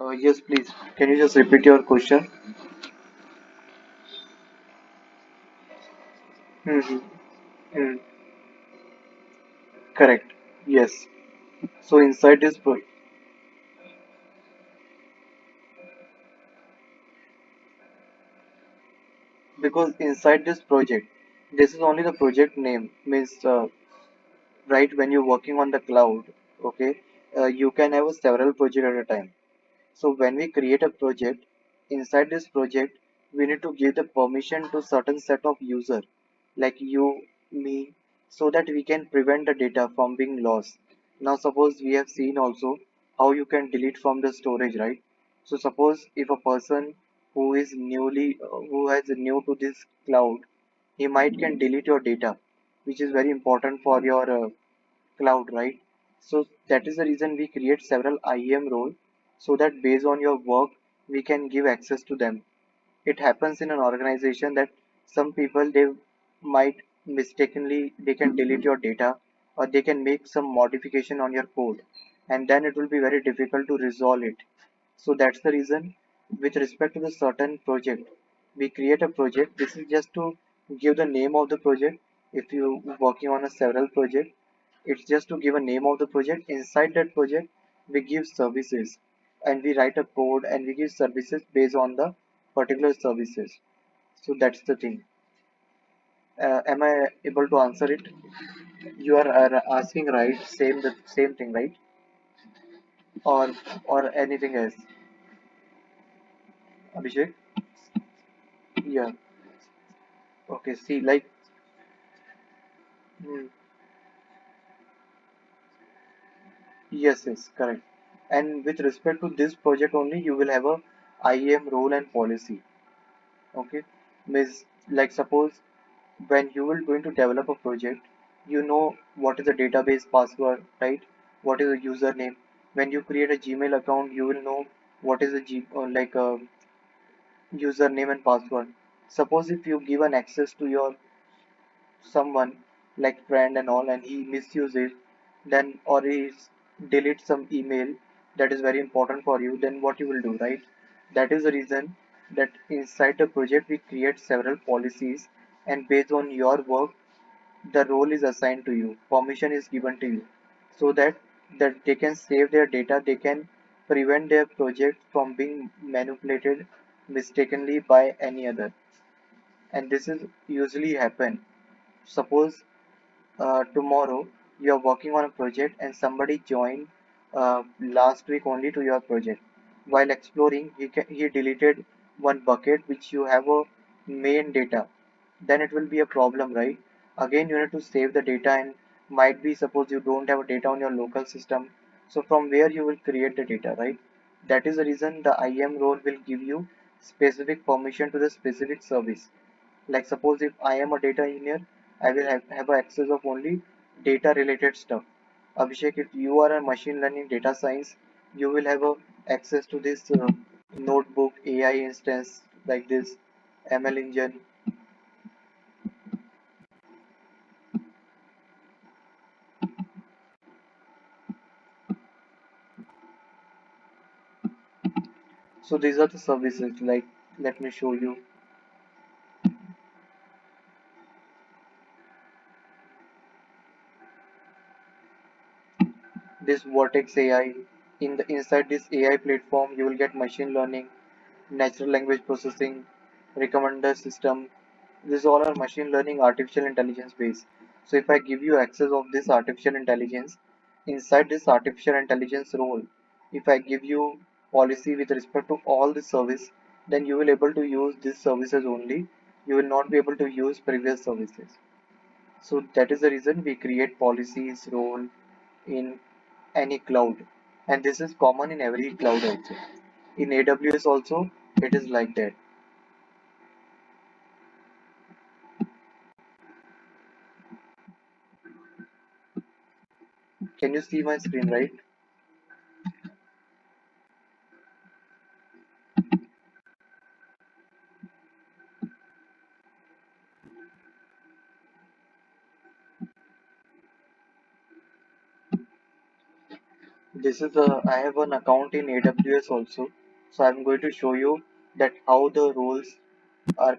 Yes, please. Can you just repeat your question? Mm-hmm. Mm, correct. Yes. So inside this because inside this project, this is only the project name. Means right when you're working on the cloud, okay, you can have several projects at a time. So when we create a project, inside this project, we need to give the permission to certain set of user, like you, me, so that we can prevent the data from being lost. Now suppose we have seen also how you can delete from the storage, right? So suppose if a person who is who has new to this cloud, he might can delete your data, which is very important for your cloud, right? So that is the reason we create several IAM role so that based on your work, we can give access to them. It happens in an organization that some people they might mistakenly they can delete your data or they can make some modification on your code and then it will be very difficult to resolve it. So that's the reason with respect to the certain project, we create a project. This is just to give the name of the project. If you working on a several project, it's just to give a name of the project. Inside that project, we give services and we write a code and we give services based on the particular services. So that's the thing. Am I able to answer it? You are asking right, the same thing, right? Or anything else, Abhishek? Yeah. Okay. See, like, hmm, yes, yes, correct. And with respect to this project only, you will have a IAM role and policy. Okay, means like suppose when you will going to develop a project, you know what is the database password, right? What is the username? When you create a Gmail account, you will know what is the username and password. Suppose if you give an access to your someone like friend and all and he misuses then or he deletes some email that is very important for you, then what you will do, right? That is the reason that inside the project we create several policies and based on your work the role is assigned to you, permission is given to you, so that they can save their data, they can prevent their project from being manipulated mistakenly by any other. And this is usually happen. Suppose tomorrow you are working on a project and somebody joined last week only to your project. While exploring, he deleted one bucket which you have a main data. Then it will be a problem, right? Again, you need to save the data and might be suppose you don't have data on your local system. So from where you will create the data, right? That is the reason the IAM role will give you specific permission to the specific service. Like suppose if I am a data engineer, I will have access of only data related stuff. Abhishek, if you are a machine learning data science, you will have access to this notebook, AI instance like this, ML engine. So these are the services. Like let me show you this Vertex AI. In the inside this AI platform, you will get machine learning, natural language processing, recommender system. These all are machine learning, artificial intelligence based. So if I give you access of this artificial intelligence, inside this artificial intelligence role, if I give you policy with respect to all the service, then you will able to use these services only. You will not be able to use previous services. So that is the reason we create policies role in any cloud. And this is common in every cloud also. In AWS also, it is like that. Can you see my screen, right? This is I have an account in AWS also, so I'm going to show you that how the roles are